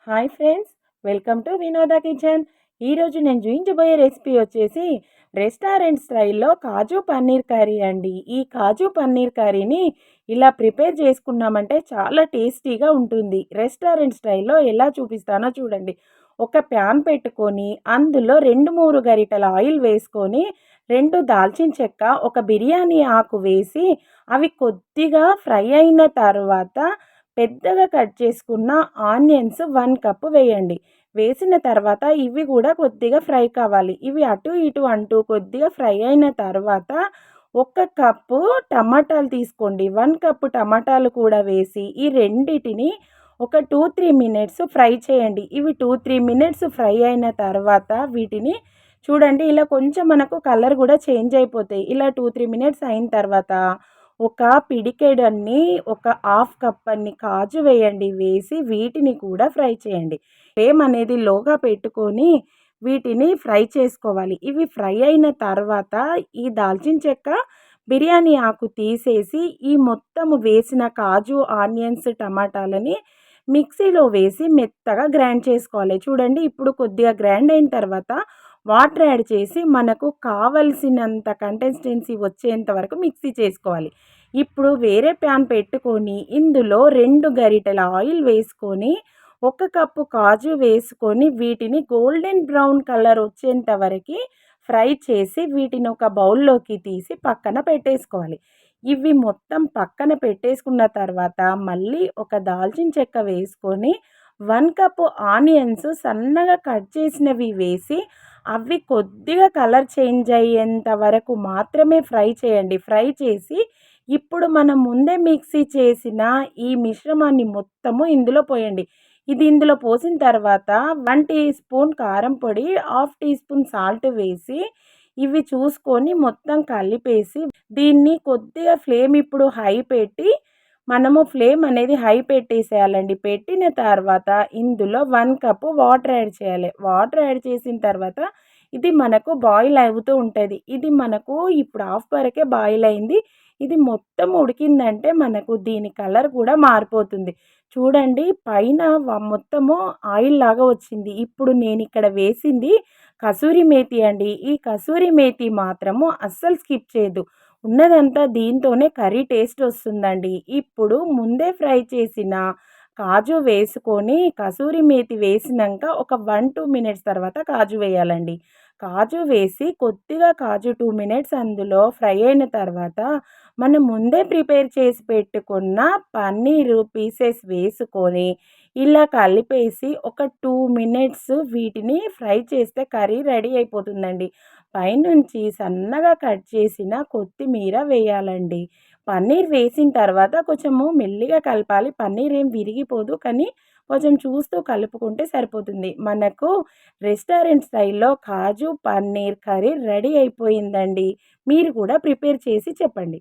Hi friends, welcome to వినోద kitchen. ఈరోజు నేను చూపించబోయే రెసిపీ వచ్చేసి రెస్టారెంట్ స్టైల్లో కాజు పన్నీర్ కర్రీ అండి. ఈ కాజు పన్నీర్ కర్రీని ఇలా ప్రిపేర్ చేసుకున్నామంటే చాలా టేస్టీగా ఉంటుంది. రెస్టారెంట్ స్టైల్లో ఎలా చూపిస్తానో చూడండి. ఒక ప్యాన్ పెట్టుకొని అందులో 2-3 గరిటెల ఆయిల్ వేసుకొని 2 దాల్చిన చెక్క, ఒక బిర్యానీ ఆకు వేసి అవి కొద్దిగా ఫ్రై అయిన తర్వాత పెద్దగా కట్ చేసుకున్న ఆనియన్స్ 1 కప్ వేయండి. వేసిన తర్వాత ఇవి కూడా కొద్దిగా ఫ్రై కావాలి. ఇవి అటు ఇటు అంటూ కొద్దిగా ఫ్రై అయిన తర్వాత 1 కప్పు టమాటాలు తీసుకోండి. 1 కప్పు టమాటాలు కూడా వేసి ఈ రెండిటిని ఒక 2-3 మినిట్స్ ఫ్రై చేయండి. ఇవి 2-3 మినిట్స్ ఫ్రై అయిన తర్వాత వీటిని చూడండి, ఇలా కొంచెం మనకు కలర్ కూడా చేంజ్ అయిపోతాయి. ఇలా 2-3 మినిట్స్ అయిన తర్వాత ఒక పిడికెడన్ని, ఒక హాఫ్ కప్ అన్ని కాజు వేయండి. వేసి వీటిని కూడా ఫ్రై చేయండి. ఫ్లేమ్ అనేది లోగా పెట్టుకొని వీటిని ఫ్రై చేసుకోవాలి. ఇవి ఫ్రై అయిన తర్వాత ఈ దాల్చిన చెక్క, బిర్యానీ ఆకు తీసేసి ఈ మొత్తము వేసిన కాజు, ఆనియన్స్, టమాటాలని మిక్సీలో వేసి మెత్తగా గ్రైండ్ చేసుకోవాలి. చూడండి, ఇప్పుడు కొద్దిగా గ్రైండ్ అయిన తర్వాత వాటర్ యాడ్ చేసి మనకు కావలసినంత కన్సిస్టెన్సీ వచ్చేంత వరకు మిక్సీ చేసుకోవాలి. ఇప్పుడు వేరే ప్యాన్ పెట్టుకొని ఇందులో 2 గరిటెల ఆయిల్ వేసుకొని 1 కప్పు కాజు వేసుకొని వీటిని గోల్డెన్ బ్రౌన్ కలర్ వచ్చేంత వరకు ఫ్రై చేసి వీటిని ఒక బౌల్లోకి తీసి పక్కన పెట్టేసుకోవాలి. ఇవి మొత్తం పక్కన పెట్టేసుకున్న తర్వాత మళ్ళీ ఒక దాల్చిన చెక్క వేసుకొని 1 కప్పు ఆనియన్స్ సన్నగా కట్ చేసినవి వేసి అవి కొద్దిగా కలర్ చేంజ్ అయ్యేంత వరకు మాత్రమే ఫ్రై చేయండి. ఫ్రై చేసి ఇప్పుడు మనం ముందే మిక్సీ చేసిన ఈ మిశ్రమాన్ని మొత్తము ఇందులో పోయండి. ఇది ఇందులో పోసిన తర్వాత 1 టీ స్పూన్ కారం పొడి, హాఫ్ టీ స్పూన్ సాల్ట్ వేసి ఇవి చూసుకొని మొత్తం కలిపేసి దీన్ని కొద్దిగా ఫ్లేమ్ ఇప్పుడు హై పెట్టి మనము ఫ్లేమ్ అనేది హై పెట్టేసేయాలండి. పెట్టిన తర్వాత ఇందులో 1 కప్పు వాటర్ యాడ్ చేయాలి. వాటర్ యాడ్ చేసిన తర్వాత ఇది మనకు బాయిల్ అవుతూ ఉంటుంది. ఇది మనకు ఇప్పుడు హాఫ్ వరకే బాయిల్ అయింది. ఇది మొత్తం ఉడికిందంటే మనకు దీని కలర్ కూడా మారిపోతుంది. చూడండి, పైన మొత్తము ఆయిల్ లాగా వచ్చింది. ఇప్పుడు నేను ఇక్కడ వేసింది కసూరి మేతి అండి. ఈ కసూరి మేతి మాత్రము అస్సలు స్కిప్ చేయొద్దు. ఉన్నదంతా దీంతోనే కర్రీ టేస్ట్ వస్తుందండి. ఇప్పుడు ముందే ఫ్రై చేసిన కాజు వేసుకొని కసూరి మేతి వేసినాక ఒక 1-2 మినిట్స్ తర్వాత కాజు వేయాలండి. కాజు వేసి కొద్దిగా కాజు 2 మినిట్స్ అందులో ఫ్రై అయిన తర్వాత మనం ముందే ప్రిపేర్ చేసి పెట్టుకున్న పన్నీరు పీసెస్ వేసుకొని ఇలా కలిపేసి ఒక 2 మినిట్స్ వీటిని ఫ్రై చేస్తే కర్రీ రెడీ అయిపోతుందండి. పైనుంచి సన్నగా కట్ చేసిన కొత్తిమీర వేయాలండి. పన్నీర్ వేసిన తర్వాత కొంచెము మెల్లిగా కలపాలి. పన్నీర్ ఏం విరిగిపోదు, కానీ కొంచెం చూస్తూ కలుపుకుంటే సరిపోతుంది. మనకు రెస్టారెంట్ స్టైల్లో కాజు పన్నీర్ కర్రీ రెడీ అయిపోయిందండి. మీరు కూడా ప్రిపేర్ చేసి చెప్పండి.